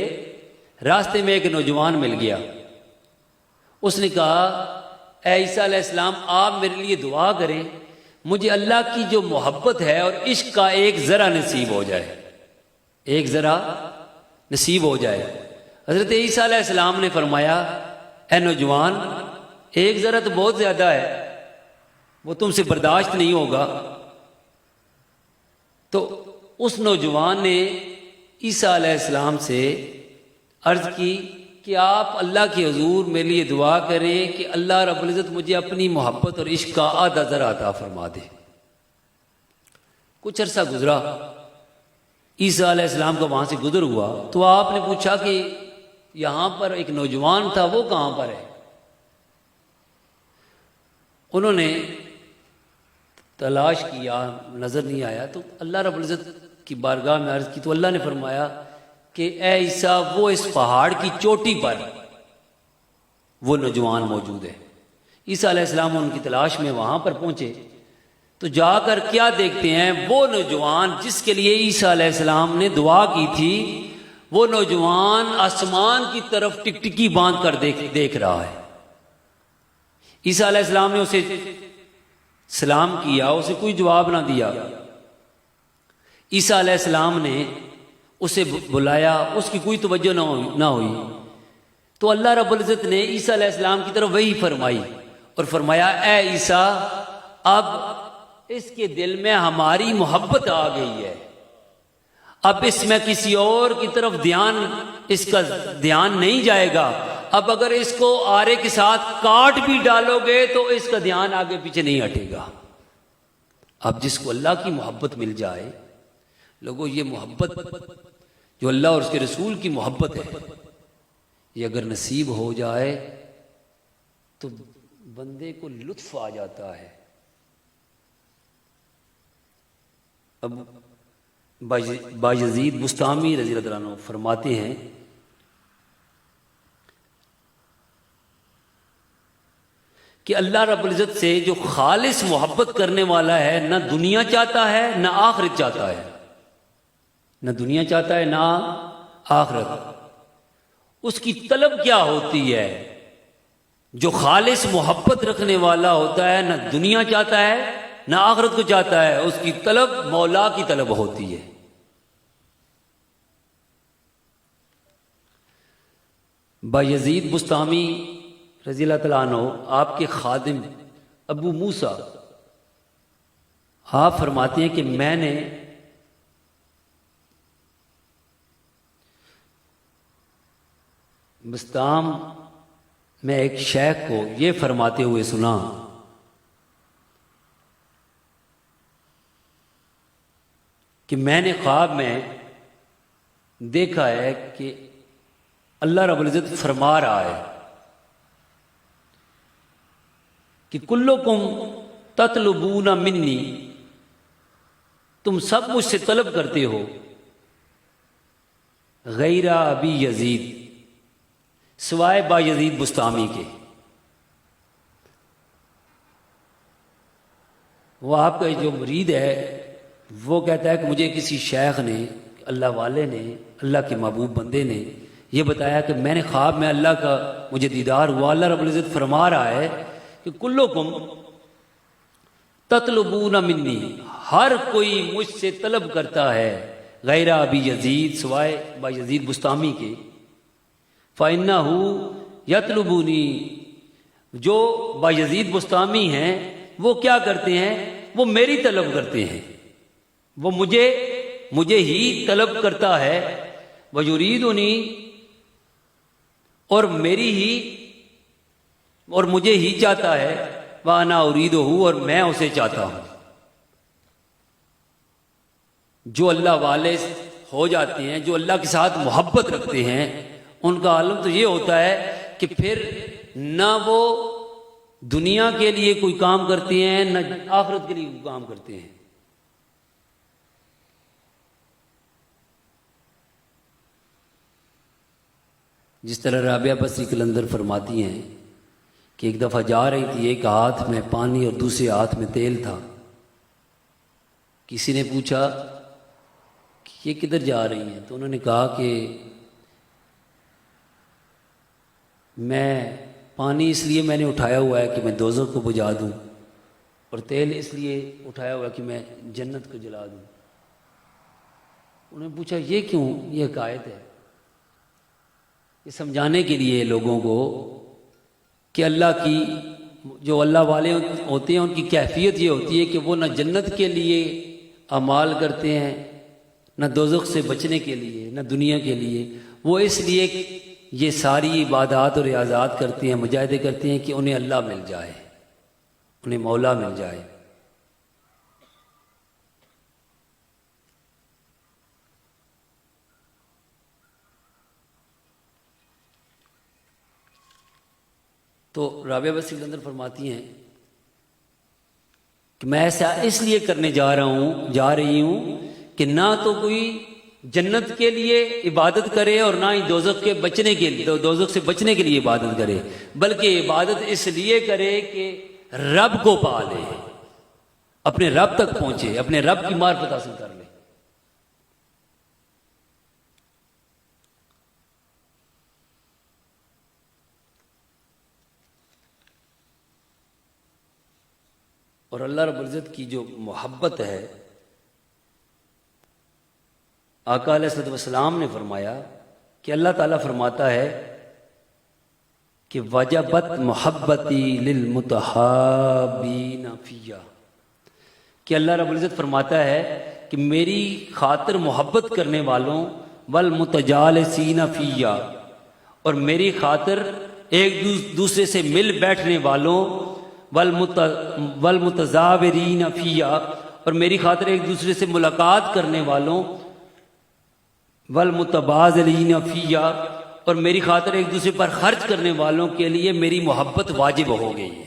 راستے میں ایک نوجوان مل گیا، اس نے کہا، اے عیسیٰ علیہ السلام، آپ میرے لیے دعا کریں، مجھے اللہ کی جو محبت ہے اور عشق کا ایک ذرا نصیب ہو جائے، ایک ذرا نصیب ہو جائے۔ حضرت عیسیٰ علیہ السلام نے فرمایا، اے نوجوان، ایک ذرا تو بہت زیادہ ہے، وہ تم سے برداشت نہیں ہوگا۔ تو اس نوجوان نے عیسیٰ علیہ السلام سے عرض کی کہ آپ اللہ کے حضور میرے لیے دعا کریں کہ اللہ رب العزت مجھے اپنی محبت اور عشق کا آدھا ذرا عطا فرما دے۔ کچھ عرصہ گزرا، عیسیٰ علیہ السلام کا وہاں سے گزر ہوا تو آپ نے پوچھا کہ یہاں پر ایک نوجوان تھا، وہ کہاں پر ہے؟ انہوں نے تلاش کیا، نظر نہیں آیا، تو اللہ رب العزت کی بارگاہ میں عرض کی تو اللہ نے فرمایا کہ اے عیسیٰ، وہ اس پہاڑ کی چوٹی پر وہ نوجوان موجود ہے۔ عیسیٰ علیہ السلام ان کی تلاش میں وہاں پر پہنچے تو جا کر کیا دیکھتے ہیں؟ وہ نوجوان جس کے لیے عیسیٰ علیہ السلام نے دعا کی تھی، وہ نوجوان آسمان کی طرف ٹکٹکی باندھ کر دیکھ رہا ہے۔ عیسیٰ علیہ السلام نے اسے سلام کیا، اسے کوئی جواب نہ دیا۔ عیسیٰ علیہ السلام نے اسے بلایا، اس کی کوئی توجہ نہ ہوئی۔ تو اللہ رب العزت نے عیسیٰ علیہ السلام کی طرف وحی فرمائی اور فرمایا، اے عیسیٰ، اب اس کے دل میں ہماری محبت آ گئی ہے، اب اس میں کسی اور کی طرف اس کا دھیان نہیں جائے گا۔ اب اگر اس کو آرے کے ساتھ کاٹ بھی ڈالو گے تو اس کا دھیان آگے پیچھے نہیں ہٹے گا۔ اب جس کو اللہ کی محبت مل جائے، لوگوں یہ محبت جو اللہ اور اس کے رسول کی محبت ہے، یہ اگر نصیب ہو جائے تو بندے کو لطف آ جاتا ہے۔ اب بایزید بستامی رضی اللہ عنہ فرماتے ہیں کہ اللہ رب العزت سے جو خالص محبت کرنے والا ہے، نہ دنیا چاہتا ہے نہ آخرت چاہتا ہے، نہ دنیا چاہتا ہے نہ آخرت۔ اس کی طلب کیا ہوتی ہے؟ جو خالص محبت رکھنے والا ہوتا ہے، نہ دنیا چاہتا ہے نہ آخرت کو چاہتا ہے، اس کی طلب مولا کی طلب ہوتی ہے۔ بایزید بستامی رضی اللہ تعالیٰ عنہ آپ کے خادم ابو موسیٰ، آپ فرماتے ہیں کہ میں نے بستام میں ایک شیخ کو یہ فرماتے ہوئے سنا کہ میں نے خواب میں دیکھا ہے کہ اللہ رب العزت فرما رہا ہے کہ کلکم تطلبون منی، تم سب مجھ سے طلب کرتے ہو، غیر ابی یزید، سوائے بایزید بستامی کے۔ وہ آپ کا جو مرید ہے وہ کہتا ہے کہ مجھے کسی شیخ نے، اللہ والے نے، اللہ کے محبوب بندے نے یہ بتایا کہ میں نے خواب میں اللہ کا مجھے دیدار ہوا، اللہ رب العزت فرما رہا ہے کہ کلکم تطلبون منی، ہر کوئی مجھ سے طلب کرتا ہے، غیر ابی یزید، سوائے بایزید بستامی کے، فَإِنَّهُ يَطْلُبُونِي، جو بایزید بستامی ہیں وہ کیا کرتے ہیں؟ وہ میری طلب کرتے ہیں، وہ مجھے ہی طلب کرتا ہے، وَيُرِيدُنِي، اور اور مجھے ہی چاہتا ہے، وَأَنَا أُرِيدُهُ، اور میں اسے چاہتا ہوں۔ جو اللہ والے ہو جاتے ہیں، جو اللہ کے ساتھ محبت رکھتے ہیں، ان کا عالم تو یہ ہوتا ہے کہ پھر نہ وہ دنیا کے لیے کوئی کام کرتے ہیں نہ آخرت کے لیے کوئی کام کرتے ہیں۔ جس طرح رابعہ بصری قلندر فرماتی ہیں کہ ایک دفعہ جا رہی تھی، ایک ہاتھ میں پانی اور دوسرے ہاتھ میں تیل تھا۔ کسی نے پوچھا کہ یہ کدھر جا رہی ہیں؟ تو انہوں نے کہا کہ میں پانی اس لیے میں نے اٹھایا ہوا ہے کہ میں دوزخ کو بجھا دوں، اور تیل اس لیے اٹھایا ہوا ہے کہ میں جنت کو جلا دوں۔ انہوں نے پوچھا یہ کیوں؟ یہ حکایت ہے، یہ سمجھانے کے لیے لوگوں کو کہ اللہ کی، جو اللہ والے ہوتے ہیں ان کی کیفیت یہ ہوتی ہے کہ وہ نہ جنت کے لیے اعمال کرتے ہیں، نہ دوزخ سے بچنے کے لیے، نہ دنیا کے لیے۔ وہ اس لیے یہ ساری عبادات اور ریاضات کرتے ہیں، مجاہدے کرتے ہیں کہ انہیں اللہ مل جائے، انہیں مولا مل جائے۔ تو رابعہ بصری قلندر فرماتی ہیں کہ میں ایسا اس لیے کرنے جا رہی ہوں کہ نہ تو کوئی جنت کے لیے عبادت کرے اور نہ ہی دوزخ سے بچنے کے لیے عبادت کرے، بلکہ عبادت اس لیے کرے کہ رب کو پا لے، اپنے رب تک پہنچے، اپنے رب کی معرفت حاصل کر لے۔ اور اللہ رب العزت کی جو محبت ہے، آقا علیہ الصلوۃ والسلام نے فرمایا کہ اللہ تعالیٰ فرماتا ہے کہ وجبت محبتی للمتحابین فیہ، کہ اللہ رب العزت فرماتا ہے کہ میری خاطر محبت کرنے والوں والمتجالسین فیہ، اور میری خاطر ایک دوسرے سے مل بیٹھنے والوں والمتزاورین فیہ، اور میری خاطر ایک دوسرے سے ملاقات کرنے والوں والمتبادلین فیہ، اور میری خاطر ایک دوسرے پر خرچ کرنے والوں کے لیے میری محبت واجب ہو گئی ہے۔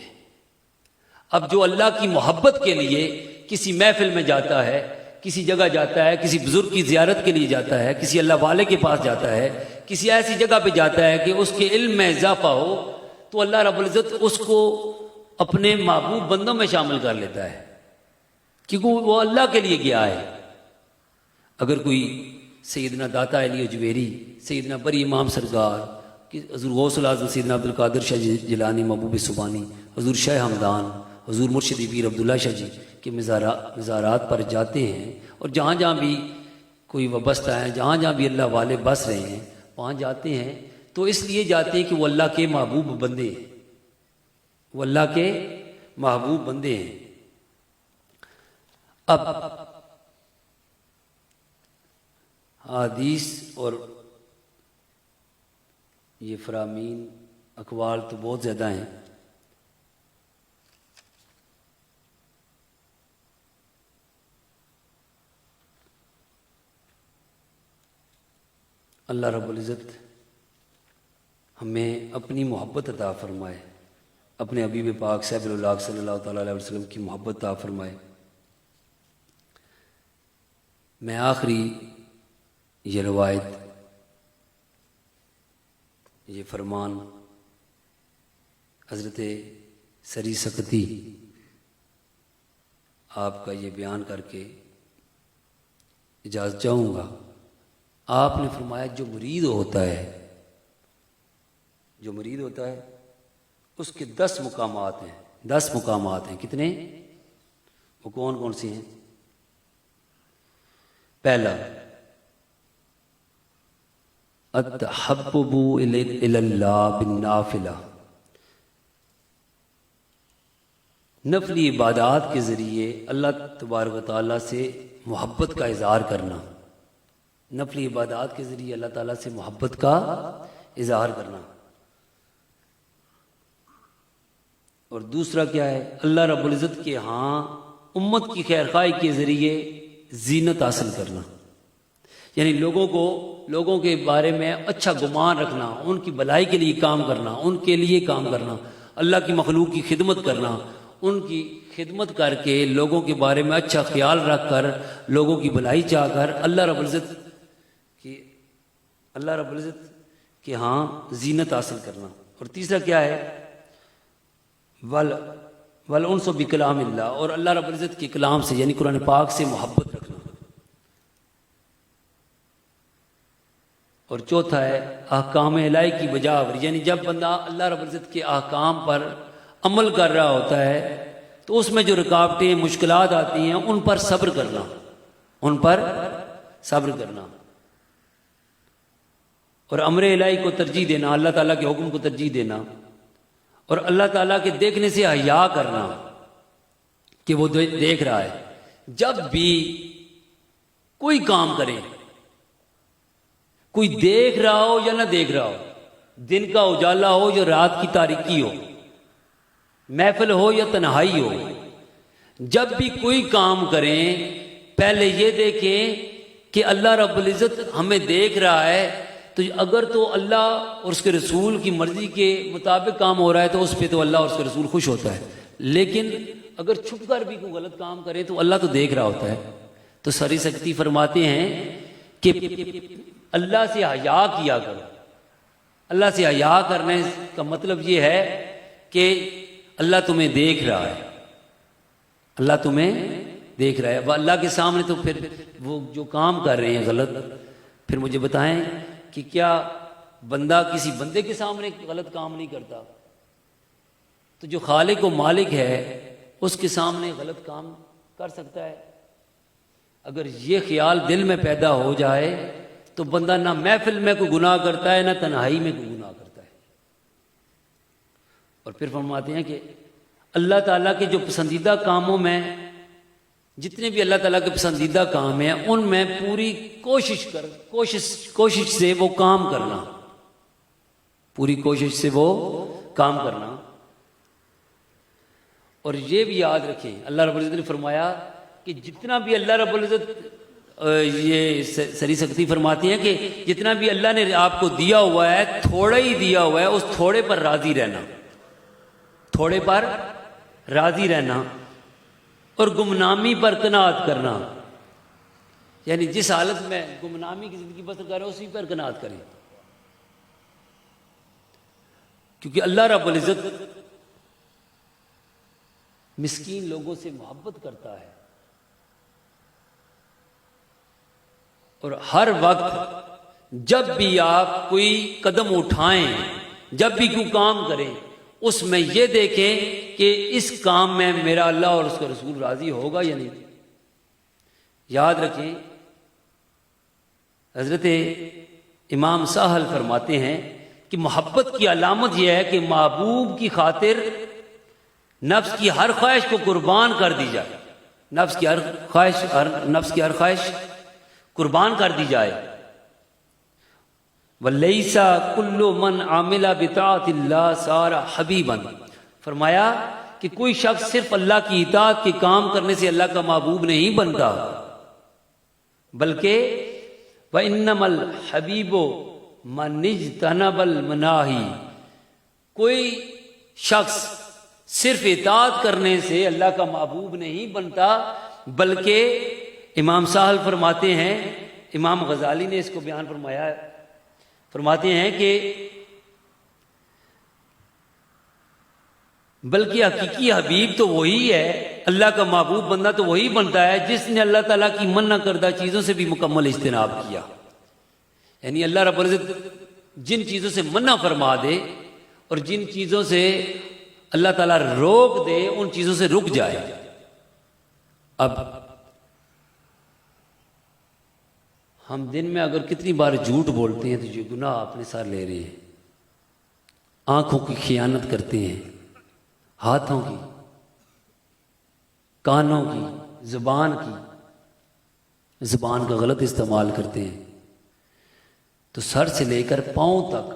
اب جو اللہ کی محبت کے لیے کسی محفل میں جاتا ہے، کسی جگہ جاتا ہے، کسی بزرگ کی زیارت کے لیے جاتا ہے، کسی اللہ والے کے پاس جاتا ہے، کسی ایسی جگہ پہ جاتا ہے کہ اس کے علم میں اضافہ ہو، تو اللہ رب العزت اس کو اپنے محبوب بندوں میں شامل کر لیتا ہے، کیونکہ وہ اللہ کے لیے گیا ہے۔ اگر کوئی سیدنا داتا علی اجویری، سیدنا بری امام سرکار، حضور غوث العظم سیدنا عبدالقادر شاہ جیلانی محبوب سبحانی، حضور شاہ ہمدان، حضور مرشد پیر عبداللہ شاہ جی کے مزارات پر جاتے ہیں، اور جہاں جہاں بھی کوئی وابستہ ہیں، جہاں جہاں بھی اللہ والے بس رہے ہیں، وہاں جاتے ہیں، تو اس لیے جاتے ہیں کہ وہ اللہ کے محبوب بندے ہیں، وہ اللہ کے محبوب بندے ہیں۔ اب حدیث اور یہ فرامین اقوال تو بہت زیادہ ہیں، اللہ رب العزت ہمیں اپنی محبت عطا فرمائے، اپنے حبیب پاک صاحب اللہ صلی اللہ تعالیٰ علیہ وسلم کی محبت عطا فرمائے۔ میں آخری یہ روایت، یہ فرمان حضرت سری سکتی آپ کا یہ بیان کر کے اجازت چاہوں گا۔ آپ نے فرمایا جو مرید ہوتا ہے، جو مرید ہوتا ہے اس کے 10 مقامات ہیں، 10 مقامات ہیں۔ کتنے؟ وہ کون کون سی ہیں؟ پہلا، التحبب الی اللہ بالنافلہ، نفلی عبادات کے ذریعے اللہ تبارک و تعالیٰ سے محبت کا اظہار کرنا، نفلی عبادات کے ذریعے اللہ تعالیٰ سے محبت کا اظہار کرنا۔ اور دوسرا کیا ہے؟ اللہ رب العزت کے ہاں امت کی خیرخواہی کے ذریعے زینت حاصل کرنا، یعنی لوگوں کے بارے میں اچھا گمان رکھنا، ان کی بھلائی کے لیے کام کرنا، ان کے لیے کام کرنا، اللہ کی مخلوق کی خدمت کرنا، ان کی خدمت کر کے لوگوں کے بارے میں اچھا خیال رکھ کر، لوگوں کی بھلائی چاہ کر اللہ رب العزت کے ہاں زینت حاصل کرنا۔ اور تیسرا کیا ہے؟ والانس بکلام اللہ، اور اللہ رب العزت کے کلام سے یعنی قرآن پاک سے محبت رکھنا۔ اور چوتھا ہے احکام الہی کی بجاور، یعنی جب بندہ اللہ رب العزت کے احکام پر عمل کر رہا ہوتا ہے تو اس میں جو رکاوٹیں مشکلات آتی ہیں ان پر صبر کرنا، ان پر صبر کرنا، اور امر الہی کو ترجیح دینا، اللہ تعالیٰ کے حکم کو ترجیح دینا، اور اللہ تعالیٰ کے دیکھنے سے حیا کرنا کہ وہ دیکھ رہا ہے۔ جب بھی کوئی کام کرے، کوئی دیکھ رہا ہو یا نہ دیکھ رہا ہو، دن کا اجالا ہو یا رات کی تاریکی ہو، محفل ہو یا تنہائی ہو، جب بھی کوئی کام کریں پہلے یہ دیکھیں کہ اللہ رب العزت ہمیں دیکھ رہا ہے، تو اگر تو اللہ اور اس کے رسول کی مرضی کے مطابق کام ہو رہا ہے تو اس پہ تو اللہ اور اس کے رسول خوش ہوتا ہے، لیکن اگر چھپ کر بھی کوئی غلط کام کرے تو اللہ تو دیکھ رہا ہوتا ہے۔ تو سری سکتی فرماتے ہیں کہ اللہ سے حیا کیا کرو۔ اللہ سے حیا کرنے کا مطلب یہ ہے کہ اللہ تمہیں دیکھ رہا ہے، اللہ تمہیں دیکھ رہا ہے. اب اللہ کے سامنے تو پھر وہ جو کام کر رہے ہیں غلط، پھر مجھے بتائیں کہ کیا بندہ کسی بندے کے سامنے غلط کام نہیں کرتا؟ تو جو خالق و مالک ہے اس کے سامنے غلط کام کر سکتا ہے. اگر یہ خیال دل میں پیدا ہو جائے تو بندہ نہ محفل میں کوئی گناہ کرتا ہے نہ تنہائی میں کوئی گناہ کرتا ہے. اور پھر فرماتے ہیں کہ اللہ تعالیٰ کے جو پسندیدہ کاموں میں، جتنے بھی اللہ تعالیٰ کے پسندیدہ کام ہیں ان میں پوری کوشش سے وہ کام کرنا، پوری کوشش سے وہ کام کرنا. اور یہ بھی یاد رکھیں اللہ رب العزت نے فرمایا کہ جتنا بھی اللہ رب العزت یہ سری سکتی فرماتی ہیں کہ جتنا بھی اللہ نے آپ کو دیا ہوا ہے تھوڑا ہی دیا ہوا ہے، اس تھوڑے پر راضی رہنا، تھوڑے پر راضی رہنا اور گمنامی پر قناعت کرنا. یعنی جس حالت میں گمنامی کی زندگی بسر کر رہے اسی پر قناعت کریں، کیونکہ اللہ رب العزت مسکین لوگوں سے محبت کرتا ہے. اور ہر وقت جب بھی آپ کوئی قدم اٹھائیں، جب بھی کوئی کام کریں، اس میں یہ دیکھیں کہ اس کام میں میرا اللہ اور اس کا رسول راضی ہوگا یا نہیں. یاد رکھیں حضرت امام سہل فرماتے ہیں کہ محبت کی علامت یہ ہے کہ محبوب کی خاطر نفس کی ہر خواہش کو قربان کر دی جائے، نفس کی ہر خواہش قربان کر دی جائے. وَلَيْسَ كُلُّ مَنْ عَمِلَ بِطَاعَةِ اللَّهِ صَارَ حَبِيبًا. فرمایا کہ کوئی شخص صرف اللہ کی اطاعت کے کام کرنے سے اللہ کا محبوب نہیں بنتا، بلکہ وَإِنَّمَا الْحَبِيبُ مَنِ اجْتَنَبَ الْمَنَاهِي. کوئی شخص صرف اطاعت کرنے سے اللہ کا محبوب نہیں بنتا، بلکہ امام سہل فرماتے ہیں، امام غزالی نے اس کو بیان فرمایا ہے، فرماتے ہیں کہ بلکہ حقیقی حبیب تو وہی ہے، اللہ کا محبوب بندہ تو وہی بنتا ہے جس نے اللہ تعالیٰ کی منع کردہ چیزوں سے بھی مکمل اجتناب کیا. یعنی اللہ رب العزت جن چیزوں سے منع فرما دے اور جن چیزوں سے اللہ تعالیٰ روک دے ان چیزوں سے رک جائے. اب ہم دن میں اگر کتنی بار جھوٹ بولتے ہیں تو یہ گناہ اپنے ساتھ لے رہے ہیں. آنکھوں کی خیانت کرتے ہیں، ہاتھوں کی، کانوں کی، زبان کا غلط استعمال کرتے ہیں. تو سر سے لے کر پاؤں تک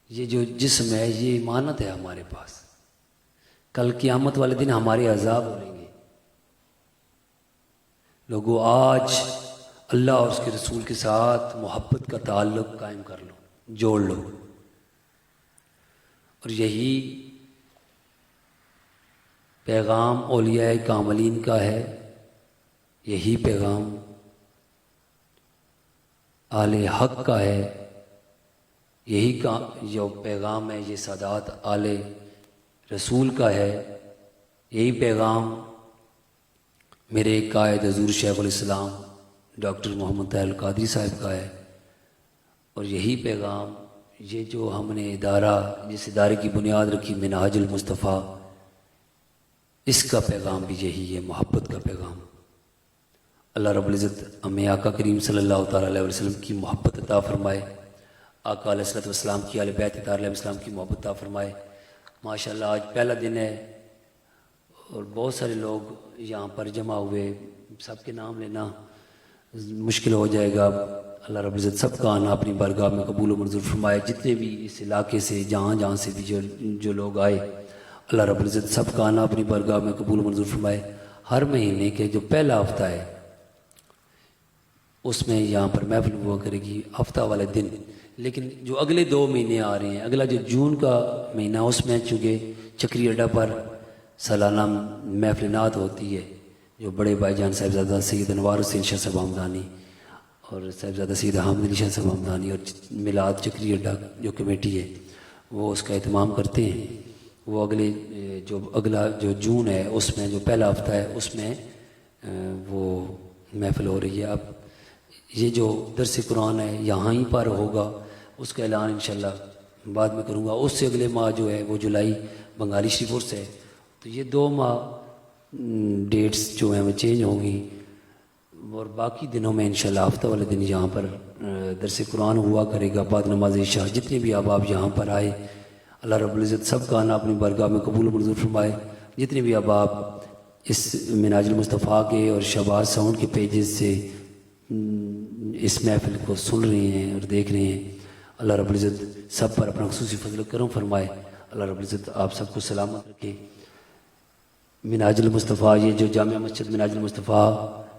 یہ جو جسم ہے یہ امانت ہے ہمارے پاس. کل قیامت والے دن ہمارے عذاب ہوں گے. لوگوں آج اللہ اور اس کے رسول کے ساتھ محبت کا تعلق قائم کر لو، جوڑ لو. اور یہی پیغام اولیاء کاملین کا ہے، یہی پیغام آل حق کا ہے، یہی جو پیغام ہے یہ سادات آل رسول کا ہے، یہی پیغام میرے قائد حضور شیخ الاسلام ڈاکٹر محمد طاہر القادری صاحب کا ہے. اور یہی پیغام یہ جو ہم نے جس ادارے کی بنیاد رکھی منہاج المصطفیٰ، اس کا پیغام بھی یہی ہے، محبت کا پیغام. اللہ رب العزت ہمیں آقا کریم صلی اللہ تعالیٰ علیہ وسلم کی محبت عطا فرمائے، آقا علیہ الصلوۃ والسلام کی، اہل بیت اطہار علیہ السلام کی محبت عطا فرمائے. ماشاءاللہ آج پہلا دن ہے اور بہت سارے لوگ یہاں پر جمع ہوئے، سب کے نام لینا مشکل ہو جائے گا. اللہ رب العزت سب کا آنا اپنی بارگاہ میں قبول و منظور فرمائے. جتنے بھی اس علاقے سے جہاں سے بھی جو لوگ آئے، اللہ رب العزت سب کا آنا اپنی بارگاہ میں قبول و منظور فرمائے. ہر مہینے کے جو پہلا ہفتہ ہے اس میں یہاں پر محفل ہوا کرے گی ہفتہ والے دن. لیکن جو اگلے 2 مہینے آ رہے ہیں، اگلا جو جون کا مہینہ، اس میں چونکہ چکری اڈا پر سالانہ محفل نعت ہوتی ہے، جو بڑے بھائی جان صاحبزادہ سید انوار حسین شاہ صاحب ہمدانی اور صاحبزادہ سید حامد علی شاہ صاحب ہمدانی اور میلاد چکری اڈا جو کمیٹی ہے وہ اس کا اہتمام کرتے ہیں. وہ اگلا جو جون ہے اس میں جو پہلا ہفتہ ہے اس میں وہ محفل ہو رہی ہے. اب یہ جو درس قرآن ہے یہاں ہی پر ہوگا، اس کا اعلان انشاءاللہ بعد میں کروں گا. اس سے اگلے ماہ جو ہے وہ جولائی بنگالی شریف سے ہے. تو یہ 2 ماہ ڈیٹس جو ہیں وہ چینج ہوں گی، اور باقی دنوں میں انشاءاللہ ہفتہ والے دن یہاں پر درس قرآن ہوا کرے گا بعد نماز عشاء. جتنے بھی آپ یہاں پر آئے، اللہ رب العزت سب کا آنا اپنی بارگاہ میں قبول و منظور فرمائے. جتنے بھی آپ اس منہاج المصطفیٰ کے اور شہباز ساؤنڈ کے پیجز سے اس محفل کو سن رہے ہیں اور دیکھ رہے ہیں، اللہ رب العزت سب پر اپنا خصوصی فضل و کرم فرمائے. اللہ رب العزت آپ سب کو سلامت رکھے. منہاج المصطفیٰ، یہ جو جامع مسجد منہاج المصطفیٰ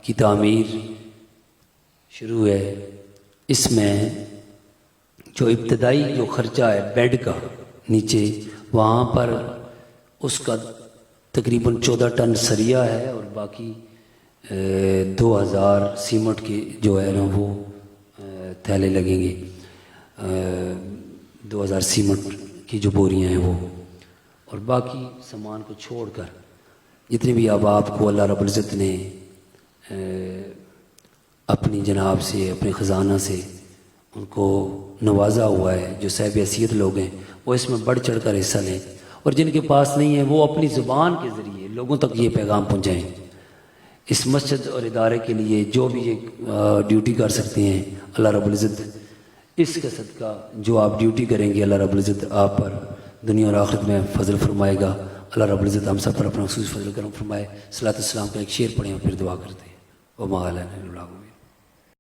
کی تعمیر شروع ہے، اس میں جو ابتدائی جو خرچہ ہے بیڈ کا نیچے، وہاں پر اس کا تقریباً 14 ٹن سریہ ہے، اور باقی 2000 سیمنٹ کے جو ہے نا وہ تھیلے لگیں گے. 2000 سیمنٹ کی جو بوریاں ہیں وہ، اور باقی سامان کو چھوڑ کر جتنے بھی آپ کو اللہ رب العزت نے اپنی جناب سے، اپنے خزانہ سے ان کو نوازا ہوا ہے، جو صاحب حیثیت لوگ ہیں وہ اس میں بڑھ چڑھ کر حصہ لیں، اور جن کے پاس نہیں ہے وہ اپنی زبان کے ذریعے لوگوں تک یہ پیغام پہنچائیں. اس مسجد اور ادارے کے لیے جو بھی یہ ڈیوٹی کر سکتے ہیں، اللہ رب العزت اس کا صدقہ جو آپ ڈیوٹی کریں گے، اللہ رب العزت آپ پر دنیا اور آخرت میں فضل فرمائے گا. اللہ رب العزت ہم سب پر اپنا خصوصی فضل کرم فرمائے. صلاۃ السلام کا ایک شعر پڑھیں اور پھر دعا کرتے ہیں. وما علینا الا البلاغ.